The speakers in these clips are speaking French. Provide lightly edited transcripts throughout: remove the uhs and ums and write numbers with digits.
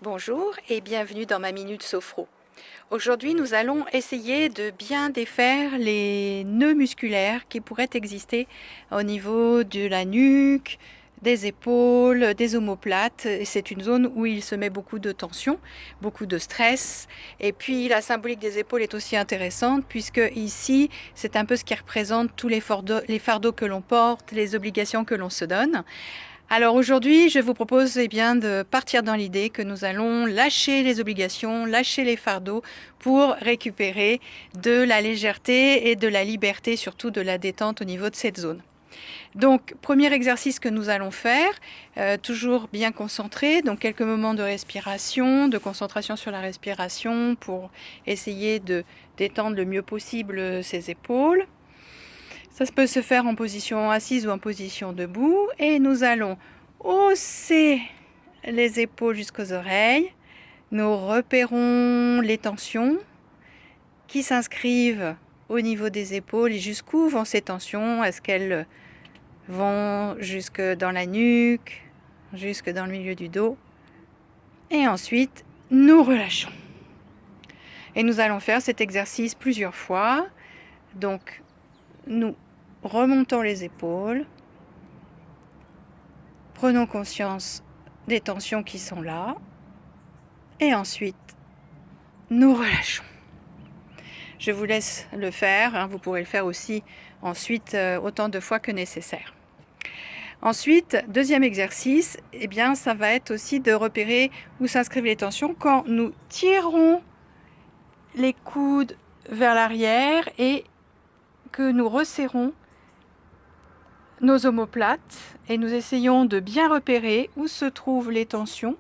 Bonjour et bienvenue dans ma Minute Sophro. Aujourd'hui, nous allons essayer de bien défaire les nœuds musculaires qui pourraient exister au niveau de la nuque, des épaules, des omoplates. C'est une zone où il se met beaucoup de tension, beaucoup de stress. Et puis la symbolique des épaules est aussi intéressante puisque ici, c'est un peu ce qui représente tous les fardeaux que l'on porte, les obligations que l'on se donne. Alors aujourd'hui, je vous propose de partir dans l'idée que nous allons lâcher les obligations, lâcher les fardeaux pour récupérer de la légèreté et de la liberté, surtout de la détente au niveau de cette zone. Donc, premier exercice que nous allons faire, toujours bien concentré, donc quelques moments de respiration, de concentration sur la respiration pour essayer de détendre le mieux possible ses épaules. Ça peut se faire en position assise ou en position debout. Et nous allons hausser les épaules jusqu'aux oreilles. Nous repérons les tensions qui s'inscrivent au niveau des épaules et jusqu'où vont ces tensions. Est-ce qu'elles vont jusque dans la nuque, jusque dans le milieu du dos? Et ensuite, nous relâchons. Et nous allons faire cet exercice plusieurs fois. Donc, nous remontons les épaules, prenons conscience des tensions qui sont là, et ensuite, nous relâchons. Je vous laisse le faire, vous pourrez le faire aussi ensuite autant de fois que nécessaire. Ensuite, deuxième exercice, ça va être aussi de repérer où s'inscrivent les tensions quand nous tirons les coudes vers l'arrière et que nous resserrons nos omoplates et nous essayons de bien repérer où se trouvent les tensions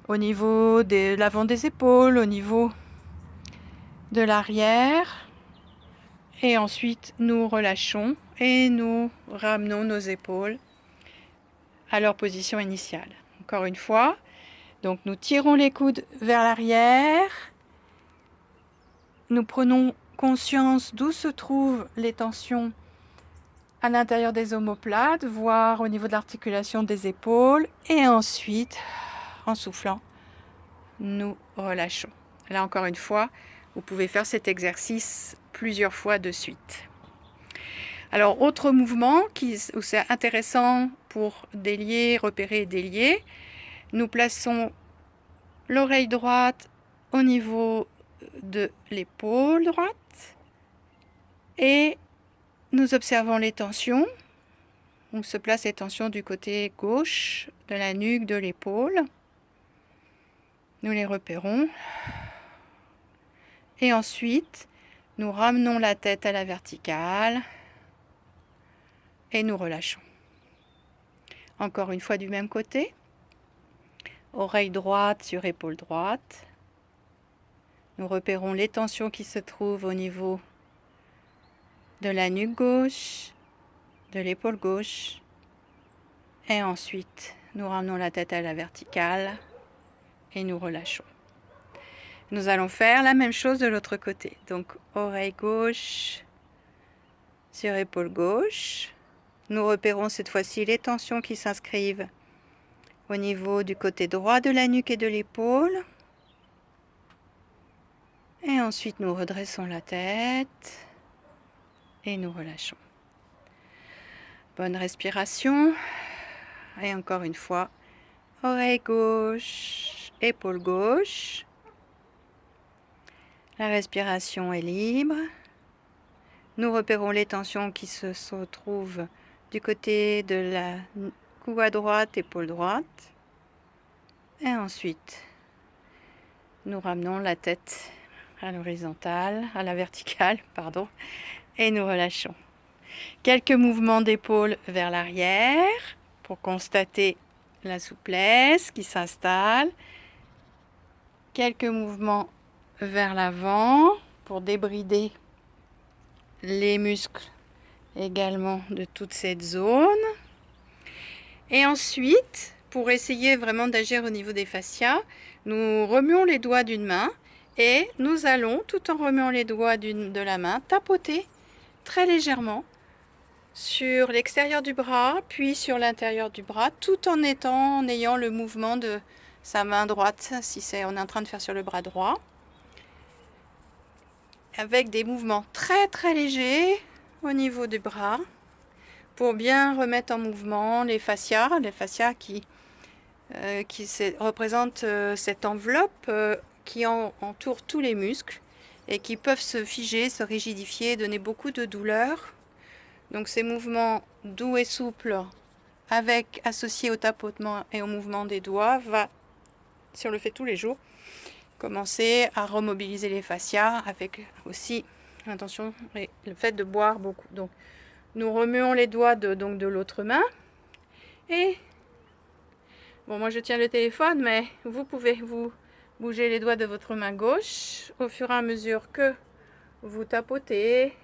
au niveau de l'avant des épaules, au niveau de l'arrière. Et ensuite, nous relâchons et nous ramenons nos épaules à leur position initiale. Encore une fois, donc nous tirons les coudes vers l'arrière. Nous prenons conscience d'où se trouvent les tensions à l'intérieur des omoplates, voire au niveau de l'articulation des épaules. Et ensuite, en soufflant, nous relâchons. Là, encore une fois, vous pouvez faire cet exercice plusieurs fois de suite. Alors, autre mouvement où c'est intéressant pour délier, repérer et délier, nous plaçons l'oreille droite au niveau de l'épaule droite et nous observons les tensions. On se place les tensions du côté gauche de la nuque, de l'épaule. Nous les repérons. Et ensuite, nous ramenons la tête à la verticale et nous relâchons. Encore une fois du même côté. Oreille droite sur épaule droite. Nous repérons les tensions qui se trouvent au niveau de la nuque gauche, de l'épaule gauche. Et ensuite, nous ramenons la tête à la verticale et nous relâchons. Nous allons faire la même chose de l'autre côté. Donc, oreille gauche sur épaule gauche. Nous repérons cette fois-ci les tensions qui s'inscrivent au niveau du côté droit de la nuque et de l'épaule. Et ensuite, nous redressons la tête et nous relâchons. Bonne respiration. Et encore une fois, oreille gauche, épaule gauche. La respiration est libre. Nous repérons les tensions qui se trouvent du côté de la cou à droite, épaule droite. Et ensuite, nous ramenons la tête à l'horizontale, à la verticale, pardon, et nous relâchons. Quelques mouvements d'épaule vers l'arrière pour constater la souplesse qui s'installe. Quelques mouvements vers l'avant pour débrider les muscles également de toute cette zone. Et ensuite, pour essayer vraiment d'agir au niveau des fascias, nous remuons les doigts d'une main et nous allons, tout en remuant les doigts de la main, tapoter très légèrement sur l'extérieur du bras, puis sur l'intérieur du bras, tout en ayant le mouvement de sa main droite, si on est en train de faire sur le bras droit, avec des mouvements très très légers au niveau du bras, pour bien remettre en mouvement les fascias qui représentent cette enveloppe qui entoure tous les muscles et qui peuvent se figer, se rigidifier, donner beaucoup de douleur. Donc ces mouvements doux et souples, associés au tapotement et au mouvement des doigts, va, si on le fait tous les jours, commencer à remobiliser les fascias avec aussi l'intention et le fait de boire beaucoup. Donc nous remuons les doigts de l'autre main et bon, moi je tiens le téléphone, mais vous pouvez vous bouger les doigts de votre main gauche au fur et à mesure que vous tapotez.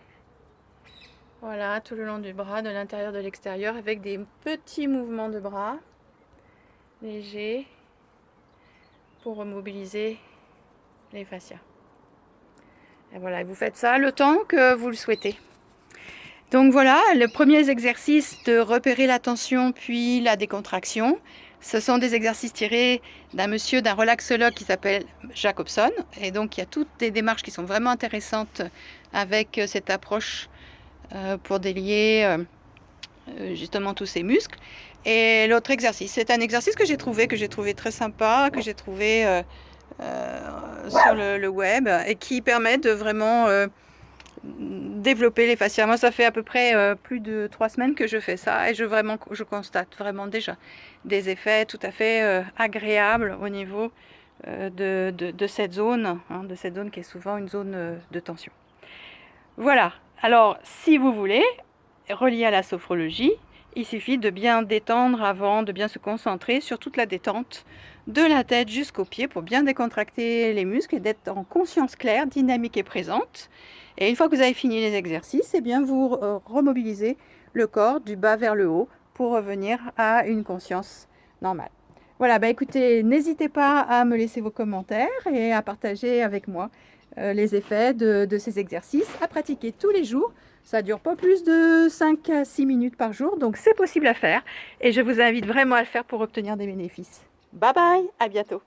Voilà, tout le long du bras, de l'intérieur, de l'extérieur, avec des petits mouvements de bras légers pour remobiliser les fascias. Et voilà, vous faites ça le temps que vous le souhaitez. Donc voilà, le premier exercice de repérer la tension puis la décontraction. Ce sont des exercices tirés d'un relaxologue qui s'appelle Jacobson. Et donc il y a toutes des démarches qui sont vraiment intéressantes avec cette approche pour délier justement tous ces muscles. Et l'autre exercice, c'est un exercice que j'ai trouvé très sympa, que j'ai trouvé sur le web et qui permet de vraiment développer les fascias. Moi, ça fait à peu près plus de 3 semaines que je fais ça et je constate vraiment déjà des effets tout à fait agréables au niveau de cette zone, de cette zone qui est souvent une zone de tension. Voilà, alors si vous voulez, relié à la sophrologie, il suffit de bien détendre avant, de bien se concentrer sur toute la détente de la tête jusqu'aux pieds pour bien décontracter les muscles et d'être en conscience claire, dynamique et présente. Et une fois que vous avez fini les exercices, eh bien vous remobilisez le corps du bas vers le haut pour revenir à une conscience normale. Voilà, écoutez, n'hésitez pas à me laisser vos commentaires et à partager avec moi les effets de ces exercices à pratiquer tous les jours. Ça dure pas plus de 5 à 6 minutes par jour, donc c'est possible à faire et je vous invite vraiment à le faire pour obtenir des bénéfices. Bye bye, à bientôt.